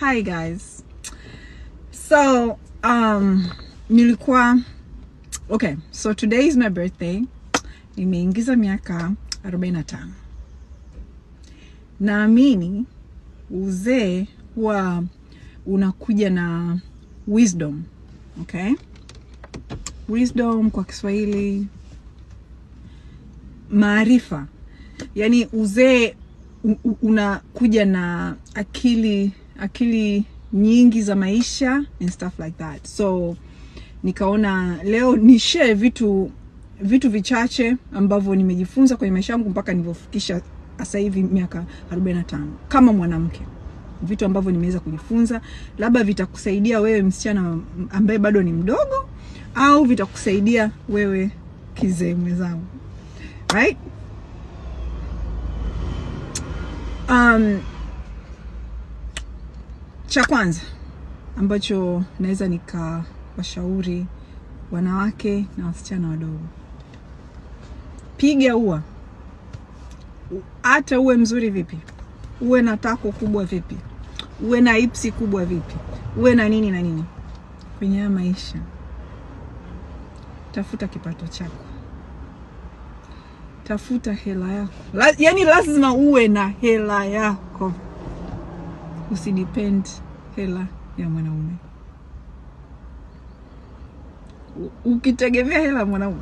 Hi guys. So so today is my birthday. Nimeingiza miaka 45. Naamini uzee huwa unakuja na wisdom. Okay? Wisdom kwa Kiswahili maarifa. Yaani uzee unakuja na akili nyingi za maisha and stuff like that. So nikaona leo ni share vitu vichache ambavyo nimejifunza kwenye maisha yangu mpaka nilipofikisha sasa hivi miaka 45 kama mwanamke. Vitu ambavyo nimeweza kujifunza, labda vitakusaidia wewe msichana ambaye bado ni mdogo au vitakusaidia wewe kizee mwenzangu. Right? Cha kwanza ambacho naweza nikawashauri wanawake na wasichana wadogo, piga ua. Hata uwe mzuri vipi, uwe na tako kubwa vipi, uwe na ipsi kubwa vipi, uwe na nini na nini, kwenye maisha tafuta kipato chako, tafuta hela yako. Yaani lazima uwe na hela yako, usidepend hela ya mwanaume. Ukitegemea hela mwanaume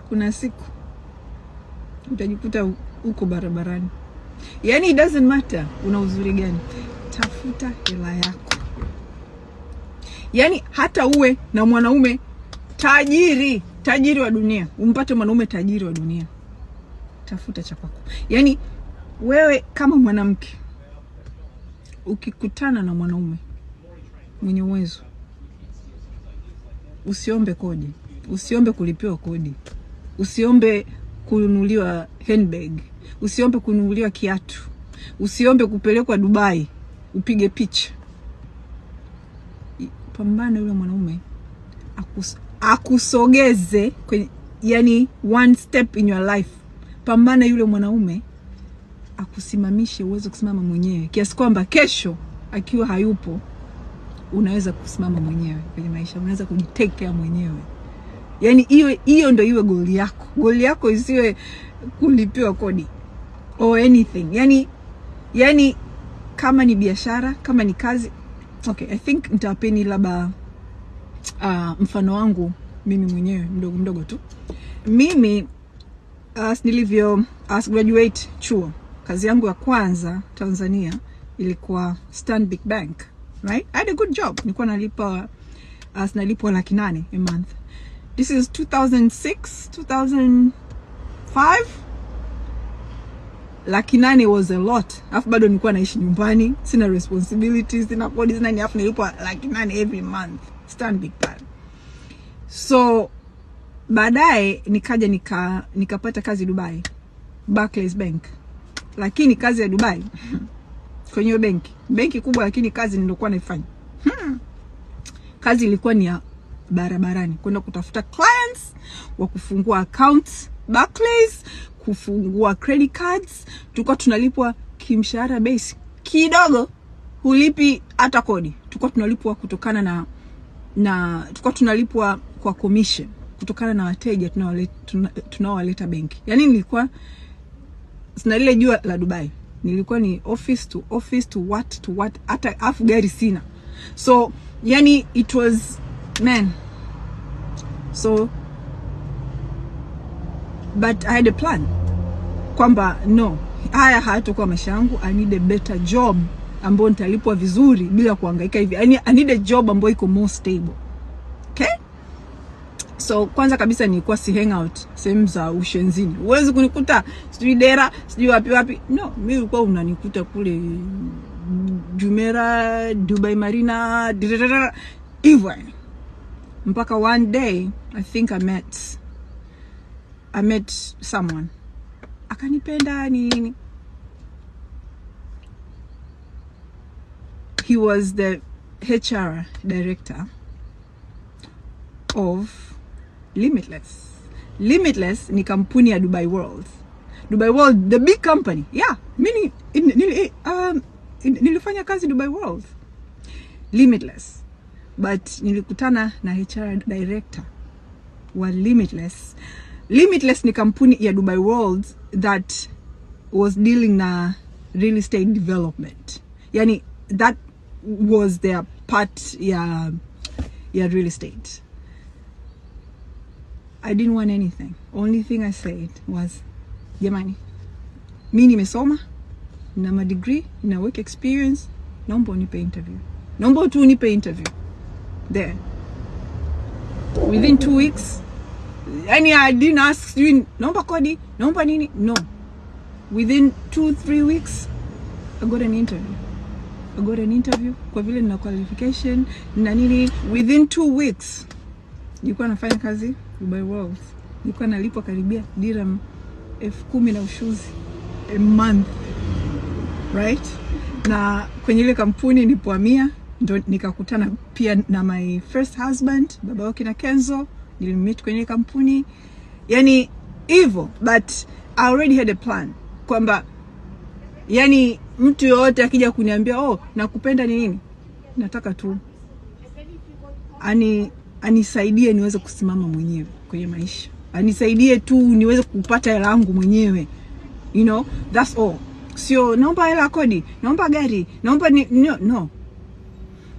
kuna siku utajikuta uko barabarani. Yaani it doesn't matter una uzuri gani, tafuta hela yako. Yaani hata uwe na mwanaume tajiri wa dunia, umpate mwanaume tajiri wa dunia, tafuta cha kwako. Yaani wewe kama mwanamke ukikutana na mwanaume mwenye uwezo, usiombe kodi, usiombe kulipiwa kodi, usiombe kununuliwa handbag, usiombe kununuliwa kiatu, usiombe kupelekwa Dubai upige picha. Pambana yule mwanaume akusogeze kwenye, yani one step in your life. Pambana yule mwanaume akusimamishe uweze kusimama mwenyewe, kiasi kwamba kesho akiwa hayupo unaweza kusimama mwenyewe kwenye maisha, unaweza kujitake care mwenyewe. Yaani hiyo ndio iwe goal yako. Goal yako isiwe kulipiwa kodi or anything. Yaani kama ni biashara, kama ni kazi. Okay, I think nitawapeni labda mfano wangu mimi mwenyewe mdogo tu. Mimi nilivyo graduate chuo, kazi yangu ya kwanza Tanzania ilikuwa Stanbic Bank, right? I had a good job. Nilikuwa nalipwa 800,000 a month. This is 2006, 2005. 800,000 was a lot. Alafu bado nilikuwa naishi nyumbani, sina responsibilities, sina kodi, sina nini, alafu nilipwa 800,000 every month. Stanbic Bank. So baadaye nikaja nikapata kazi Dubai, Barclays Bank. Lakini kazi ya Dubai kwenye benki kubwa, lakini kazi nilikuwa naifanya kazi ilikuwa ni ya barabarani, kwenda kutafuta clients wa kufungua accounts Barclays, kufungua credit cards. Tulikuwa tunalipwa kimshahara base kidogo, hulipi hata kodi. Tulikuwa tunalipwa kutokana na tulikuwa tunalipwa kwa commission kutokana na wateja tunaowaleta benki. Yaani nilikuwa sina lile jua la Dubai. Nilikuwa ni office to what, hata afu gari sina. So yani it was, man. So but I had a plan kwamba no, haya hayatakuwa maisha yangu. I need a better job ambayo nitalipwa vizuri bila kuhangaika hivi. I need a job ambayo iko more stable. Okay? So kwanza kabisa nilikuwa si hang out sehemu za ushenzini. Huwezi kunikuta sijui Dera, sijui wapi. No, mimi ulikuwa unanikuta kule Jumeirah, Dubai Marina, hivyo. Mpaka one day I think I met someone. Akanipenda nini. He was the HR director of Limitless. Limitless ni kampuni ya Dubai World. Dubai World, the big company. Yeah, mimi nilifanya kazi Dubai World Limitless, but nilikutana na HR director wa Limitless. Limitless ni kampuni ya Dubai World that was dealing na real estate development. Yani that was their part ya real estate. I didn't want anything. Only thing I said was, jamani, mimi nimesoma, na ma degree, na work experience, naomba unipe interview. Naomba tu unipe interview. There. Within 2 weeks, yani I didn't ask you, naomba kodi, naomba nini? No. Within 2-3 weeks, I got an interview. Kwa vile nina qualification na nini. Within 2 weeks, nilikuwa nafanya kazi Dubai World. Nilikuwa nalipwa karibia dirham 10,000 na ushuzi a month, right? Na kwenye ile kampuni nilipohamia ndo nikakutana pia na my first husband, baba wake na Kenzo. Nilimmeet kwenye kampuni. Yani hivyo, but I already had a plan kwamba yani mtu yote akija kuniambia nakupenda ni nini, nataka tu anisaidie niweze kusimama mwenyewe kwenye maisha, anisaidie tu niweze kupata hela yangu mwenyewe, you know, that's all. Sio naomba hela kodi, naomba gari, naomba no.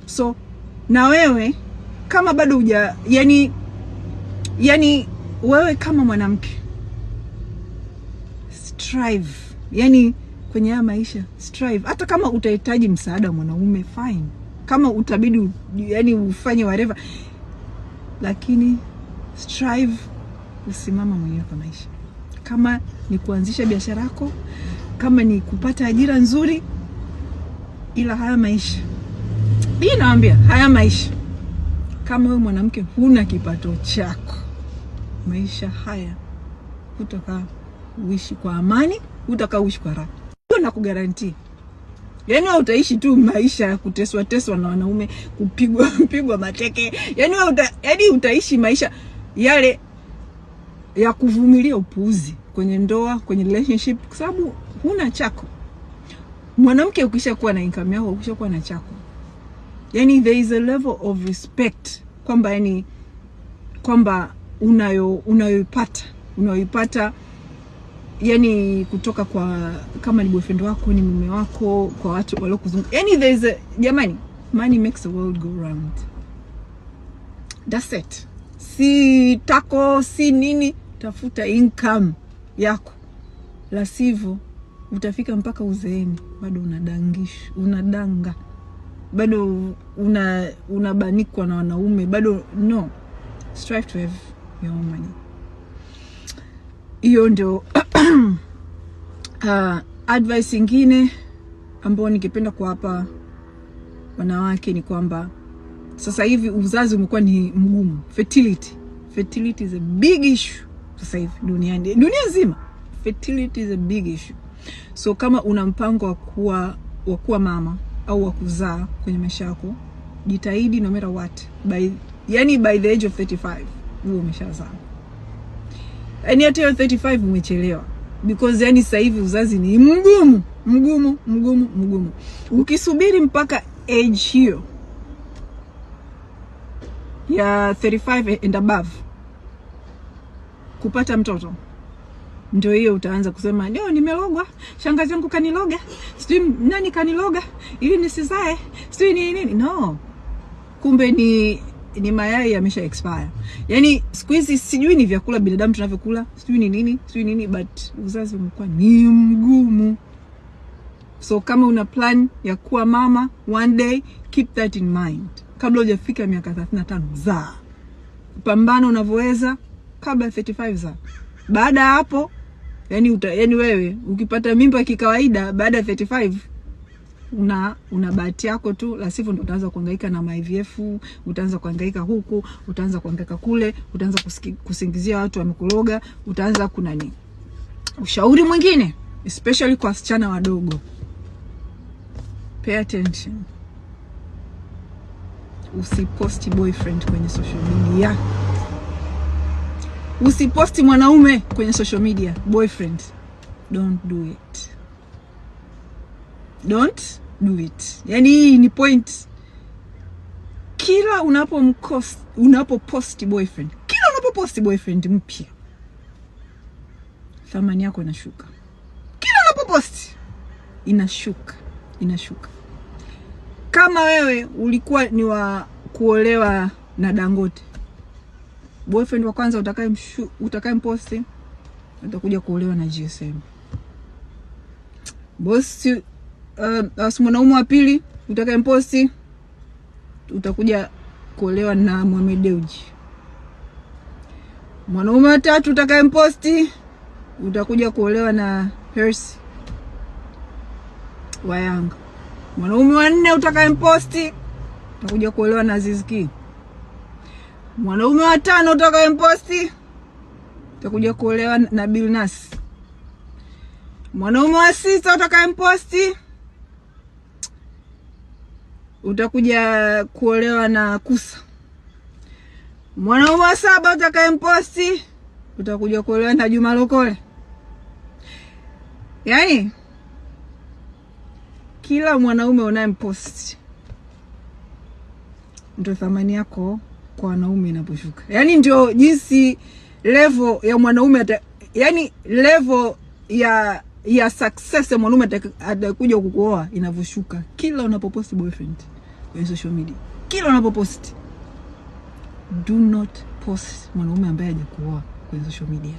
So na wewe kama bado huja yani wewe kama mwanamke strive, yani kwenye haya maisha strive. Hata kama utahitaji msaada wa mwanaume fine, kama utabidi yani ufanye whatever, lakini strive kusimama mwenyewe kwa maisha. Kama ni kuanzisha biashara yako, kama ni kupata ajira nzuri, ila haya maisha, hii naambia, haya maisha, kama wewe mwanamke huna kipato chako, maisha haya hutakaa uishi kwa amani, hutakaa uishi kwa raha. Na kugaranti, yani wewe utaishi tu maisha ya kuteswa na wanaume, kupigwa mateke. Yani wewe utaishi maisha yale ya kuvumilia upuuzi kwenye ndoa, kwenye relationship, kwa sababu huna chako. Mwanamke ukishakuwa na income yako, ukishakuwa na chako, yani there is a level of respect kwamba yani kwamba unayoipata yani kutoka kwa, kama ni boyfriend wako, ni mume wako, kwa watu waliokuzunguka. Yani there is jamani, money makes the world go round. That's it. Si tako, si nini, tafuta income yako. La sivyo utafika mpaka uzeeni bado unadanga. Bado unabanikwa na wanaume, bado no. Strive to have your own money. Hiyo ndio advice ingine ambayo ningependa kuwapa wanawake ni kwamba sasa hivi uzazi umekuwa ni mgumu. Fertility is a big issue sasa hivi dunia nzima. Fertility is a big issue. So kama una mpango wa kuwa mama au wa kuzaa kwenye maisha yako, jitahidi no matter what, by the age of 35 uwe umeshazaa. Yani hata 35 umechelewa, because yani sasa hivi uzazi ni mgumu. Ukisubiri mpaka age hiyo ya 35 and above kupata mtoto, ndio hiyo utaanza kusema ndio nimelogwa, shangazi yangu kaniloga, sijui nani kaniloga ili nisizae, sijui nini. No, kumbe ni mayai yamesha expire. Yani siku hizi sijui ni vyakula binadamu tunavyokula, sijui ni nini, but uzazi umekuwa ni mgumu. So kama una plan ya kuwa mama one day, keep that in mind. Kabla hujafika miaka 35 zaa. Pambana unavyoweza kabla 35 zaa. Baada ya hapo yani wewe ukipata mimba kikawaida baada ya 35 una bahati yako tu, la sivyo ndo utaanza kuhangaika na IVF, utaanza kuhangaika huku, utaanza kuhangaika kule, utaanza kusingizia watu wamekuloga, utaanza kunani. Ushauri mwingine, especially kwa wasichana wadogo, pay attention. Usiposti boyfriend kwenye social media. Usiposti mwanaume kwenye social media, boyfriend. Don't do it. don't do it. Yani hii ni point. Kila unapopost boyfriend, kila unapopost boyfriend mpya, thamani yako inashuka. Kila unapopost inashuka. Kama wewe ulikuwa ni wa kuolewa na Dangote, boyfriend wa kwanza utakayemposti utakuja kuolewa na GSM. Mwanaume wa pili utakayemposti utakuja kuolewa na Mohamed Dewji. Mwanaume wa tatu utakayemposti utakuja kuolewa na Hersi wa Yanga. Mwanaume wa nne utakayemposti utakuja kuolewa na Aziz Ki. Mwanaume wa tano utakayemposti utakuja kuolewa na Billnass. Mwanaume wa sita utakayemposti utakuja kuolewa na Kusa. Mwanaume wa saba utakayemposti utakuja kuolewa na Juma Lokole. Yani kila mwanaume unayempost ndio thamani yako kwa wanaume inaposhuka. Yani ndio jinsi level ya mwanaume yani level ya success ya mwanaume atakuja kukuoa inavyoshuka. Kila unapopost boyfriend kwenye social media, kila unapopost, do not post mwanaume ambaye hajakuoa kwenye social media.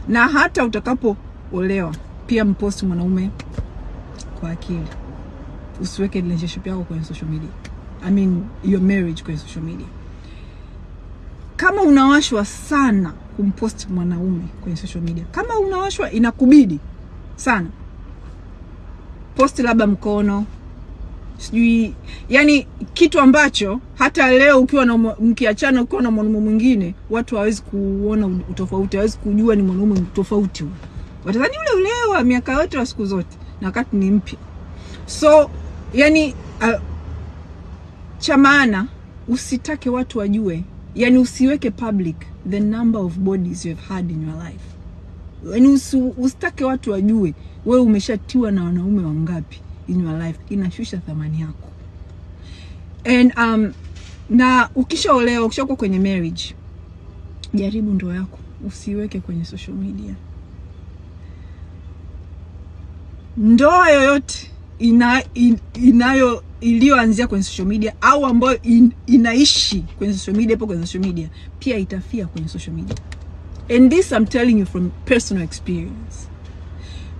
Na hata utakapoolewa pia mpost mwanaume kwa akili. Usiweke relationship yako kwenye social media, I mean your marriage kwenye social media. Kama unawashwa sana kumpost mwanaume kwenye social media, kama unawashwa inakubidi sana, post labda mkono, sijui, yani kitu ambacho hata leo ukiwa na mkiachana, ukiwa na mwanaume mwingine, watu hawezi kuona utofauti, hawezi kujua ni mwanaume tofauti. Watadhani ule wa miaka yote wa siku zote, na wakati ni mpya. So yani cha maana usitake watu wajue, yani usiweke public the number of bodies you have had in your life. Yani usitake watu wajue wewe umeshatiwa na wanaume wangapi in your life. Inashusha thamani yako. And na ukishaolewa, ukishakuwa kwenye marriage, jaribu ndoa yako usiweke kwenye social media. Ndoa yoyote iliyoanzia kwenye social media au ambayo inaishi kwenye social media, hapo kwenye social media pia itafia kwenye social media. And this I'm telling you from personal experience.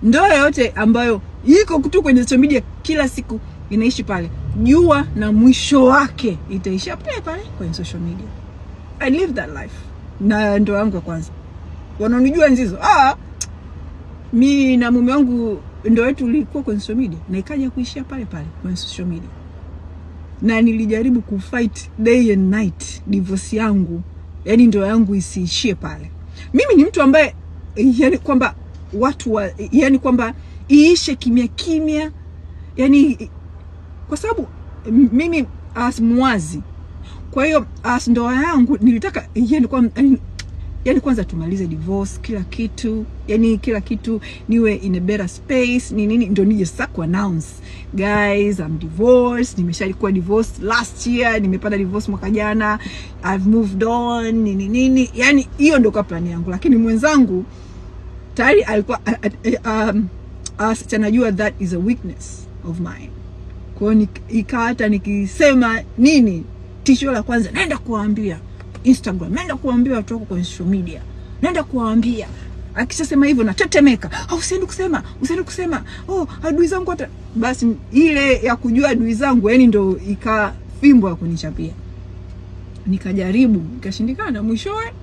Ndoa yote ambayo iko kutu kwenye social media kila siku inaishi pale, jua na mwisho wake itaishia pale kwenye social media. I live that life. Na ndoa yangu kwanza, wananijua nzizo, mimi na mume wangu ndoa yetu ilikuwa kwenye social media na ikaja kuishia pale kwenye social media. Na nilijaribu kufight day and night divorce yangu, yani ndoa yangu isiishie pale. Mimi ni mtu ambaye yani kwamba yani kwamba iishe kimya, yani kwa sababu mimi as mwazi. Kwa hiyo as ndoa yangu nilitaka yani kwanza tumalize divorce, kila kitu niwe in a better space, nini ndio nije sasa ku announce, guys I'm divorced, nimeshalikuwa divorced last year, nimepata divorce mwaka jana, I've moved on, nini, yani hiyo ndio kwa plan yangu. Lakini mwenzangu tayari alikuwa anajua that is a weakness of mine. Kwa hiyo hata nikisema nini, tisho la kwanza naenda kuambia Instagram, naenda kuambia watu wako kwenye social media, naenda kuambia. Akishasema hivyo natetemeka, usiende kusema adui zangu hata basi. Ile ya kujua adui zangu yani ndio ikafimbo ya kunichapia. Nikajaribu, ikashindikana, mwishowe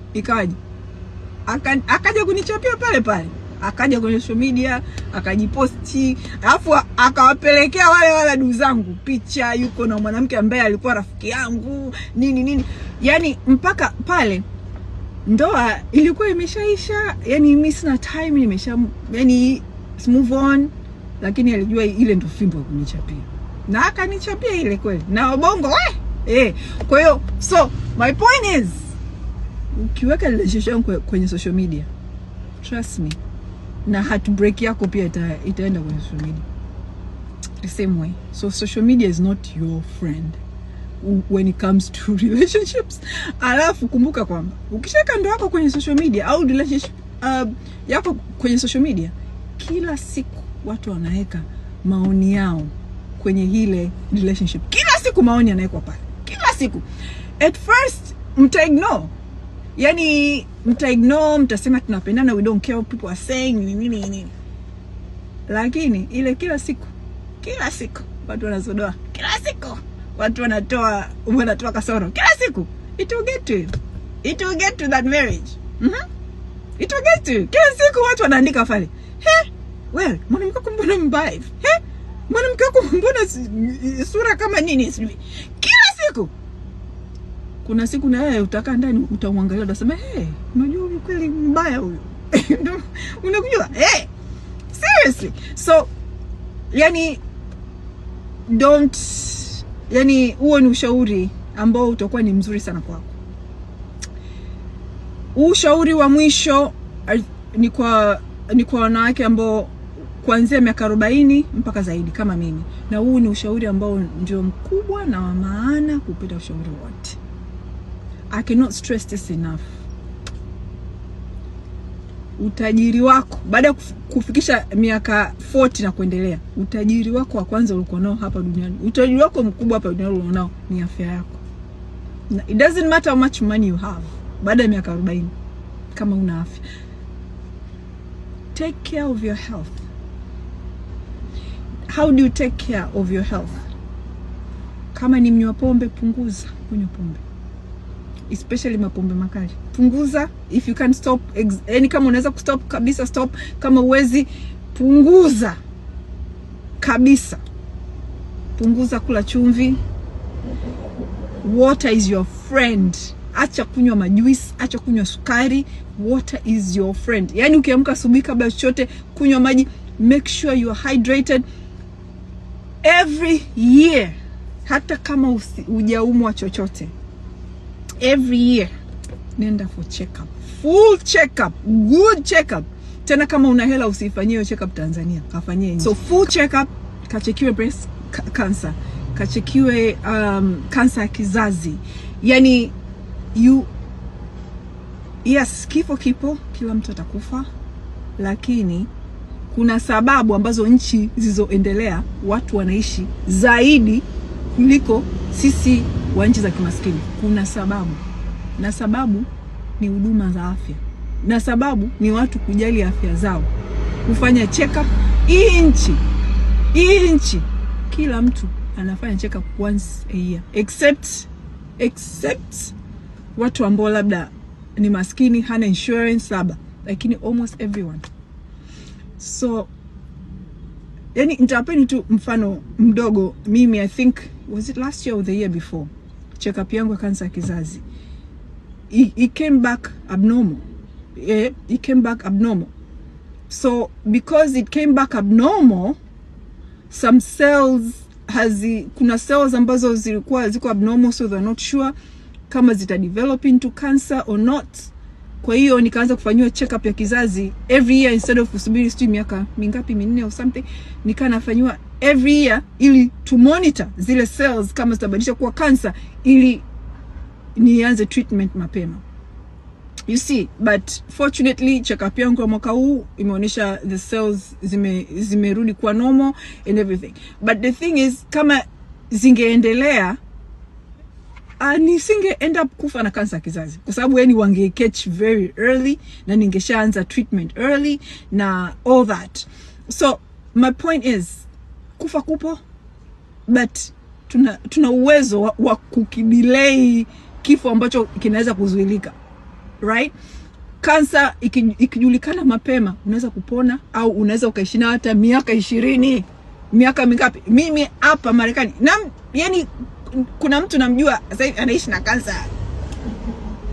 akaja kunichapia pale. Akaja kwenye social media, akajiposti, alafu akawapelekea wale adui zangu picha yuko na mwanamke ambaye alikuwa rafiki yangu, nini. Yani mpaka pale ndoa ilikuwa imeshaisha, yani mimi sina time, yani move on. Lakini alijua ile ndio fimbo ya kunichapia, na akanichapia ile kweli na ubongo kwa hiyo so my point is, ukiweka relationship kwenye social media, trust me, na heartbreak yako pia itaenda kwenye social media. the same way. So social media is not your friend when it comes to relationships. Alafu kumbuka kwamba ukishaka ndoa yako kwenye social media au relationship yako kwenye social media, kila siku watu wanaweka maoni yao kwenye hile relationship. Kila siku maoni yanawekwa pale. Kila siku. At first mta-ignore. Yani mta-ignore, mtasema tunapendana, we don't care what people are saying, nini. Lakini ile kila siku watu wanazodoa. Kila siku watu wanatoa kasoro. Kila siku it will get to that marriage. It will get to. Kila siku watu wanaandika pale. Well, mwanamke wako mbona mbaya? Mwanamke wako mbona sura kama nini sijui. Kila siku. Kuna siku na wewe utakaa ndani utamwangalia utasema, unajua kweli mbaya huyu. Unakujua? Seriously. So yani huo ni ushauri ambao utakuwa ni mzuri sana kwako. Ushauri wa mwisho ni kwa wanawake ambao kuanzia miaka 40 mpaka zaidi kama mimi. Na huu ni ushauri ambao ndio mkubwa na wa maana kupita ushauri wote. I cannot stress this enough. Utajiri wako baada ya kufikisha miaka 40 na kuendelea, utajiri wako wa kwanza ulikuwa nao hapa duniani, utajiri wako mkubwa hapa duniani ulikuwa nao ni afya yako. It doesn't matter how much money you have baada ya miaka 40 kama una afya. Take care of your health. How do you take care of your health? Kama ni mnywa pombe, punguza kunywa pombe. Especially mapombe makali. Punguza. If you can stop, kama unaweza kustop kabisa, stop. Kama uwezi, punguza kabisa. Punguza kula chumvi. Water is your friend. Acha kunywa majuisi, acha kunywa sukari. Water is your friend. Yani ukiamka asubuhi kabla chochote, kunywa maji. Make sure you are hydrated every year. Hata kama hujaumwa chochote. Every year nenda for check-up, full check-up, good check-up. Tena kama una hela usifanyie check-up Tanzania, kafanyie nje. So full check-up, kachekiwe breast cancer, kachekiwe cancer ya kizazi. Yani yes, kifo kila mtu atakufa, lakini kuna sababu ambazo nchi zilizoendelea watu wanaishi zaidi kuliko sisi wa nchi za kimaskini. Kuna sababu. Na sababu ni huduma za afya. Na sababu ni watu kujali afya zao. Kufanya check-up. Hii nchi kila mtu anafanya check-up once a year. Except watu ambao labda ni maskini, hana insurance labda. Lakini almost everyone. So yani nitapeni tu mfano mdogo. Mimi I think was it last year or the year before, check-up yangu ya kansa ya kizazi it came back abnormal. It came back abnormal. So because it came back abnormal, some cells kuna cells ambazo ziko abnormal, so they're not sure kama zita develop into cancer or not. Kwa hiyo nikaanza kufanywa check-up ya kizazi every year instead of kusubiri sijui miaka mingapi, 4 or something. Nikanafanywa every year ili to monitor zile cells kama zitabadilisha kuwa cancer ili nianze treatment mapema. You see, but fortunately check-up yangu kwa mwaka huu imeonyesha the cells zimerudi kuwa normal and everything. But the thing is, kama zingeendelea nisinge end up kufa na kansa kizazi, kwa sababu yani wange catch very early na ningeshaanza treatment early na all that. So my point is, kufa kupo, but tuna uwezo wa kukidelay kifo ambacho kinaweza kuzuilika, right? Kansa ikijulikana mapema unaweza kupona, au unaweza ukaishi na hata miaka 20, miaka mingapi. Mimi hapa Marekani yani kuna mtu namjua sasa hivi anaishi na kansa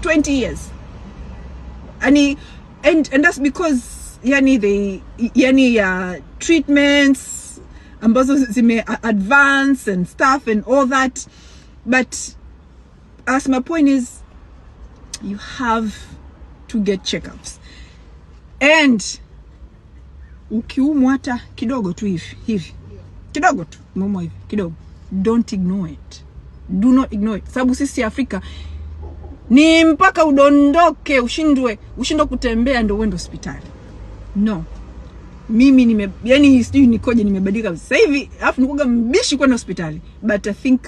20 years. And that's because treatments ambazo zime advance and stuff and all that. But as my point is, you have to get checkups. And ukiumwa hata kidogo tu hivi kidogo tu, Mumo hivi kidogo, don't ignore it, do not ignore it. Sababu sisi Afrika ni mpaka udondoke ushindwe kutembea ndio uende hospitali. No, mimi yani sijui nikoje, nimebadilika sasa hivi, alafu nikuga mbishi kwenda hospitali, but I think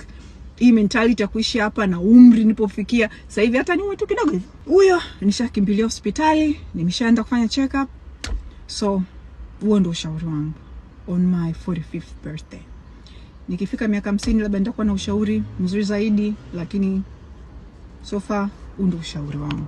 hii mentality ya kuishi hapa na umri nipofikia sasa hivi, hata niwe tu kidogo hivi huyo nishakimbilia hospitali, nimeshaenda kufanya check up. So huo ndio ushauri wangu on my 45th birthday. Nikifika miaka 50 labda nitakuwa na ushauri mzuri zaidi, lakini so far huo ndio ushauri wangu.